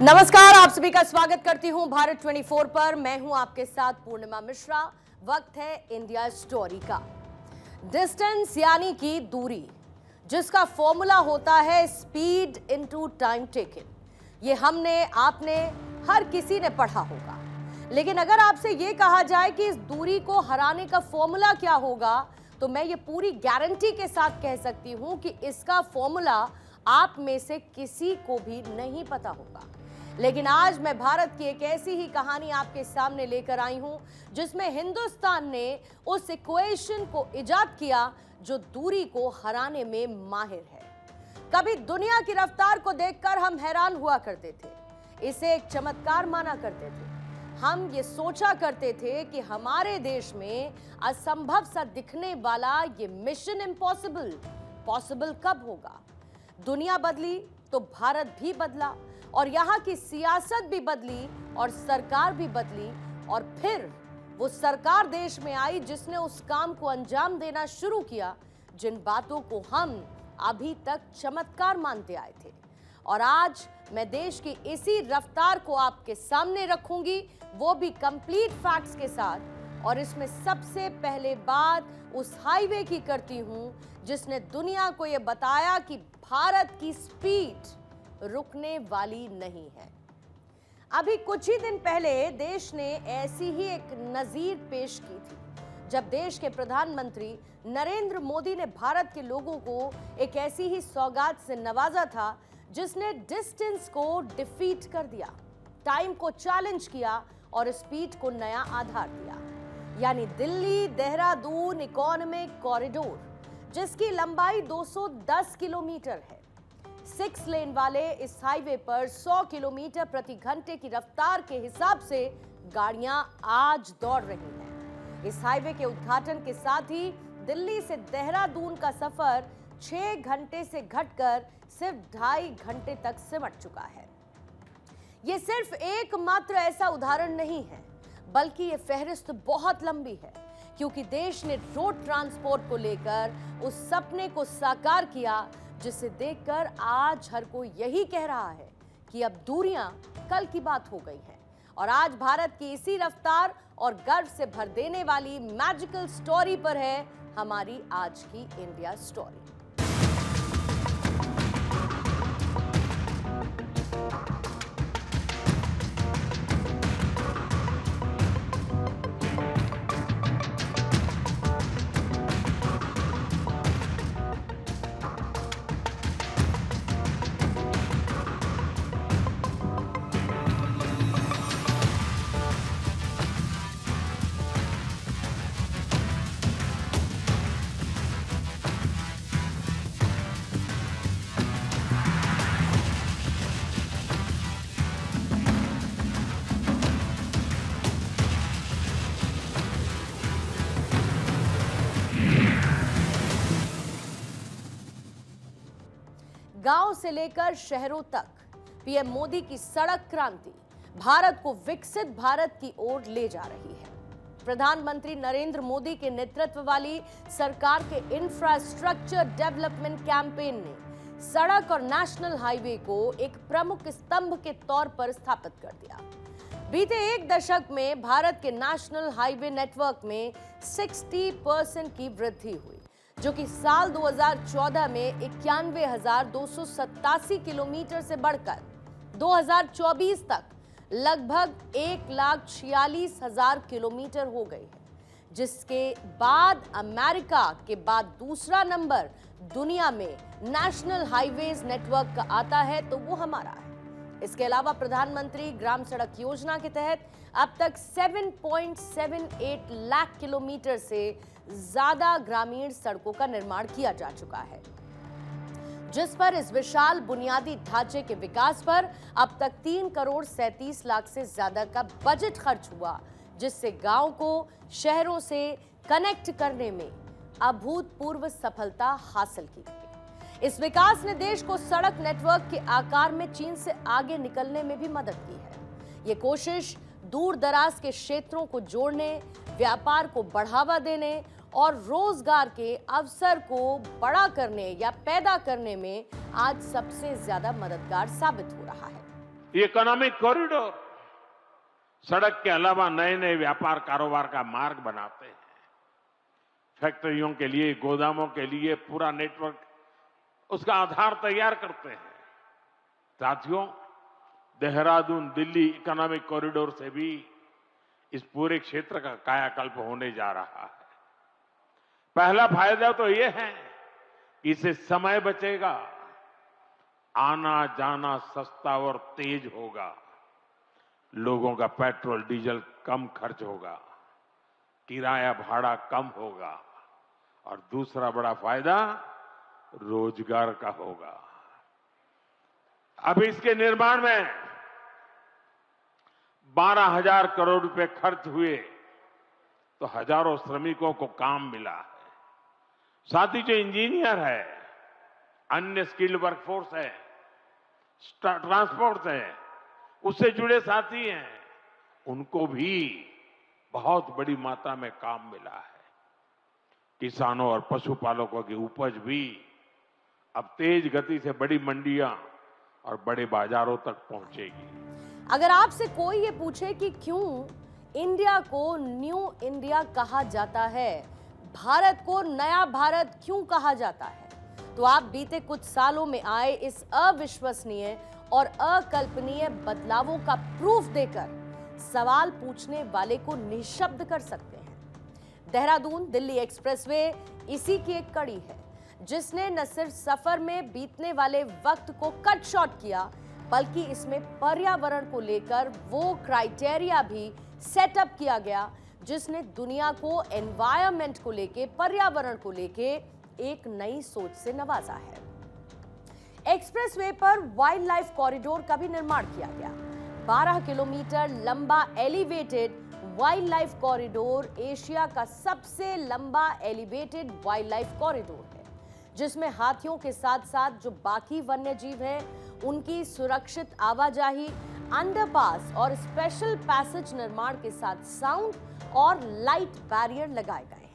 नमस्कार, आप सभी का स्वागत करती हूं भारत 24 पर। मैं हूं आपके साथ पूर्णिमा मिश्रा। वक्त है इंडिया स्टोरी का। डिस्टेंस यानी कि दूरी, जिसका फॉर्मूला होता है स्पीड इनटू टाइम टेकन। ये हमने, आपने, हर किसी ने पढ़ा होगा। लेकिन अगर आपसे ये कहा जाए कि इस दूरी को हराने का फॉर्मूला क्या होगा, तो मैं ये पूरी गारंटी के साथ कह सकती हूं कि इसका फॉर्मूला आप में से किसी को भी नहीं पता होगा। लेकिन आज मैं भारत की एक ऐसी ही कहानी आपके सामने लेकर आई हूं, जिसमें हिंदुस्तान ने उस इक्वेशन को इजाद किया जो दूरी को हराने में माहिर है। कभी दुनिया की रफ्तार को देखकर हम हैरान हुआ करते थे, इसे एक चमत्कार माना करते थे। हम ये सोचा करते थे कि हमारे देश में असंभव सा दिखने वाला ये मिशन इम्पॉसिबल पॉसिबल कब होगा। दुनिया बदली तो भारत भी बदला, और यहाँ की सियासत भी बदली और सरकार भी बदली। और फिर वो सरकार देश में आई जिसने उस काम को अंजाम देना शुरू किया जिन बातों को हम अभी तक चमत्कार मानते आए थे। और आज मैं देश की इसी रफ्तार को आपके सामने रखूंगी, वो भी कंप्लीट फैक्ट्स के साथ। और इसमें सबसे पहले बात उस हाईवे की करती हूं जिसने दुनिया को यह बताया कि भारत की स्पीड रुकने वाली नहीं है। अभी कुछ ही दिन पहले देश ने ऐसी ही एक नजीर पेश की थी, जब देश के प्रधानमंत्री नरेंद्र मोदी ने भारत के लोगों को एक ऐसी ही सौगात से नवाजा था जिसने डिस्टेंस को डिफीट कर दिया, टाइम को चैलेंज किया और स्पीड को नया आधार दिया। यानी दिल्ली देहरादून इकोनॉमिक कॉरिडोर, जिसकी लंबाई 210 किलोमीटर है। 6 लेन वाले इस हाईवे पर 100 किलोमीटर प्रति घंटे की रफ्तार के हिसाब से गाड़ियां आज दौड़ रही हैं। इस हाईवे के उद्घाटन के साथ ही दिल्ली से देहरादून का सफर 6 घंटे से घटकर सिर्फ 2.5 घंटे तक सिमट चुका है। ये सिर्फ एकमात्र ऐसा उदाहरण नहीं है, बल्कि ये फहरिस्त बहुत लंबी है, क्योंकि देश ने रोड ट्रांसपोर्ट को लेकर उस सपने को साकार किया जिसे देखकर आज हर कोई यही कह रहा है कि अब दूरियां कल की बात हो गई हैं। और आज भारत की इसी रफ्तार और गर्व से भर देने वाली मैजिकल स्टोरी पर है हमारी आज की इंडिया स्टोरी। गांव से लेकर शहरों तक पीएम मोदी की सड़क क्रांति भारत को विकसित भारत की ओर ले जा रही है। प्रधानमंत्री नरेंद्र मोदी के नेतृत्व वाली सरकार के इंफ्रास्ट्रक्चर डेवलपमेंट कैंपेन ने सड़क और नेशनल हाईवे को एक प्रमुख स्तंभ के तौर पर स्थापित कर दिया। बीते एक दशक में भारत के नेशनल हाईवे नेटवर्क में 60% की वृद्धि हुई, जो कि साल 2014 में 91,287 किलोमीटर से बढ़कर 2024 तक लगभग 1,46,000 किलोमीटर हो गई है, जिसके बाद अमेरिका के बाद दूसरा नंबर दुनिया में नेशनल हाईवेज नेटवर्क का आता है, तो वो हमारा है। इसके अलावा प्रधानमंत्री ग्राम सड़क योजना के तहत अब तक 7.78 लाख किलोमीटर से ज्यादा ग्रामीण सड़कों का निर्माण किया जा चुका है, जिस पर इस विशाल बुनियादी ढांचे के विकास पर अब तक 3,37,00,000 से ज्यादा का बजट खर्च हुआ, जिससे गांव को शहरों से कनेक्ट करने में अभूतपूर्व सफलता हासिल की गई। इस विकास ने देश को सड़क नेटवर्क के आकार में चीन से आगे निकलने में भी मदद की है। ये कोशिश दूर दराज के क्षेत्रों को जोड़ने, व्यापार को बढ़ावा देने और रोजगार के अवसर को बड़ा करने या पैदा करने में आज सबसे ज्यादा मददगार साबित हो रहा है। इकोनॉमिक कॉरिडोर सड़क के अलावा नए नए व्यापार कारोबार का मार्ग बनाते हैं। फैक्ट्रियों के लिए, गोदामों के लिए पूरा नेटवर्क, उसका आधार तैयार करते हैं। साथियों, देहरादून दिल्ली इकोनॉमिक कॉरिडोर से भी इस पूरे क्षेत्र का कायाकल्प होने जा रहा है। पहला फायदा तो यह है कि इससे समय बचेगा, आना जाना सस्ता और तेज होगा, लोगों का पेट्रोल डीजल कम खर्च होगा, किराया भाड़ा कम होगा और दूसरा बड़ा फायदा रोजगार का होगा। अब इसके निर्माण में 12,000 करोड़ रुपए खर्च हुए तो हजारों श्रमिकों को काम मिला है। साथ ही जो इंजीनियर है, अन्य स्किल्ड वर्कफोर्स है, ट्रांसपोर्ट है, उससे जुड़े साथी हैं, उनको भी बहुत बड़ी मात्रा में काम मिला है। किसानों और पशुपालकों की उपज भी अब तेज गति से बड़ी मंडियां और बड़े बाजारों तक पहुंचेगी। अगर आपसे कोई ये पूछे कि क्यों इंडिया को न्यू इंडिया कहा जाता है, भारत को नया भारत क्यों कहा जाता है, तो आप बीते कुछ सालों में आए इस अविश्वसनीय और अकल्पनीय बदलावों का प्रूफ देकर सवाल पूछने वाले को निशब्द कर सकते हैं। देहरादून दिल्ली एक्सप्रेसवे इसी की एक कड़ी है, जिसने न सिर्फ सफर में बीतने वाले वक्त को कट शॉर्ट किया, बल्कि इसमें पर्यावरण को लेकर वो क्राइटेरिया भी सेटअप किया गया जिसने दुनिया को एनवायरनमेंट को लेके, पर्यावरण को लेके एक नई सोच से नवाजा है। एक्सप्रेसवे पर वाइल्ड लाइफ कॉरिडोर का भी निर्माण किया गया। 12 किलोमीटर लंबा elevated wild life corridor Asia का सबसे लंबा एलिवेटेड वाइल्ड लाइफ कॉरिडोर है, जिसमें हाथियों के साथ साथ जो बाकी वन्य जीव हैं उनकी सुरक्षित आवाजाही, अंडरपास और स्पेशल पैसेज निर्माण के साथ साउंड और लाइट बैरियर लगाए गए।